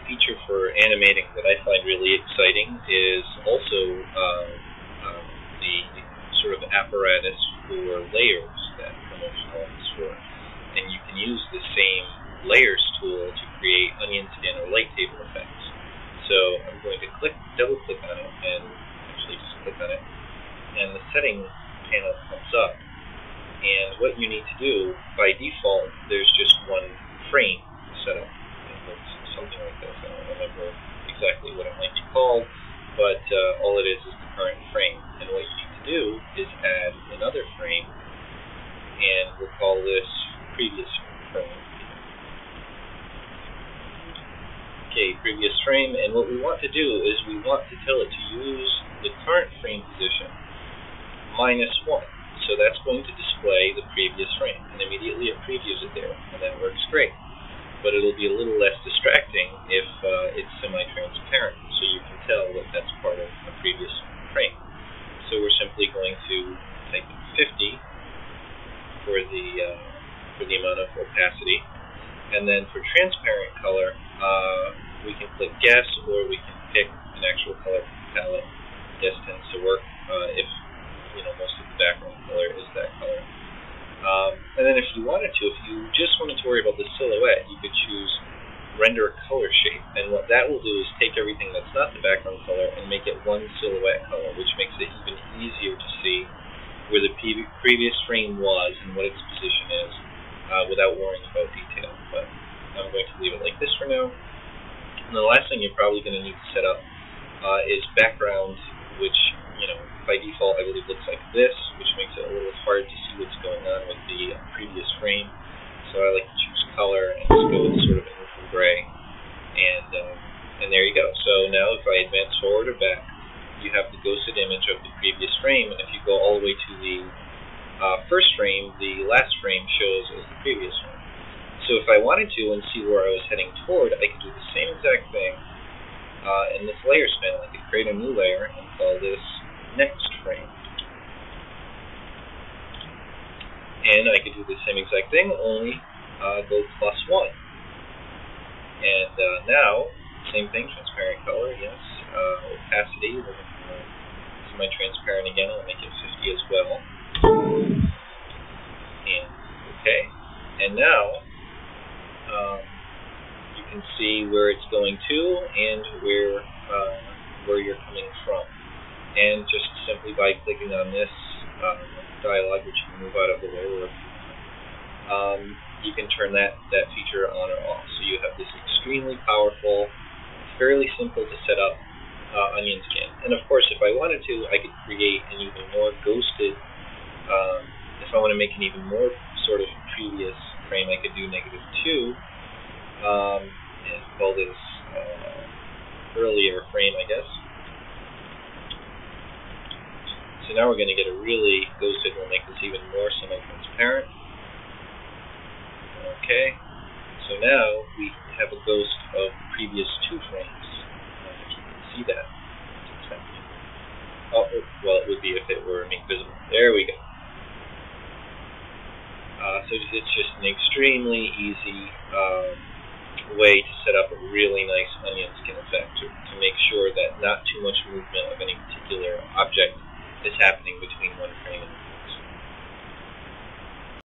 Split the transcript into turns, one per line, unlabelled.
feature for animating that I find really exciting is also the sort of apparatus for layers that ProMotion is for. And you can use the same layers tool to create onion skin or light table effects. So I'm going to double click on it, and actually just click on it, and the setting panel comes up. And what you need to do, by default, there's just one frame set up. It looks something like this. I don't remember exactly what it might be called, but all it is the current frame. And what you need to do is add another frame, and we'll call this previous frame. Okay, previous frame, and what we want to do is we want to tell it to use the current frame position -1. So that's going to display the previous frame, and immediately it previews it there, and that works great. But it'll be a little less distracting if it's semi-transparent, so you can tell that that's part of a previous frame. So we're simply going to type in 50 for the amount of opacity, and then for transparent color, we can click guess, or we can pick an actual color palette. Guess tends to work if most of the background color is that color. And then if you just wanted to worry about the silhouette, you could choose render color shape, and what that will do is take everything that's not the background color and make it one silhouette color, which makes it even easier to see where the previous frame was and what its position is without worrying about detail. But I'm going to leave it like this for now. And the last thing you're probably going to need to set up is background, which by default I believe looks like this, which makes it a little hard to see what's going on with the previous frame. So I like to choose color and just go with sort of a neutral gray, and there you go. So now if I advance forward or back, you have the ghosted image of the previous frame, and if you go all the way to the first frame, the last frame shows as the previous one. So if I wanted to and see where I was heading toward, I could do the same exact thing in this layers panel. I could create a new layer and call this next frame. And I could do the same exact thing, only go +1. And now, same thing, transparent color, yes. Opacity, semi-transparent again, I'll make it 50 as well. And okay. And now, you can see where it's going to and where you're coming from. And just simply by clicking on this dialog, which you can move out of the way, you can turn that feature on or off. So you have this extremely powerful, fairly simple to set up onion skin. And of course, if I wanted to, I could create an even more ghosted, if I want to make an even more sort of previous frame, I could do -2, and call this earlier frame, I guess. So now we're going to get a really ghosted. We'll make this even more semi-transparent. Okay. So now we have a ghost of the previous 2 frames. If you can see that. Oh, well, it would be if it were made visible. There we go. So it's just an extremely easy way to set up a really nice onion skin effect to make sure that not too much movement of any particular object is happening between one frame and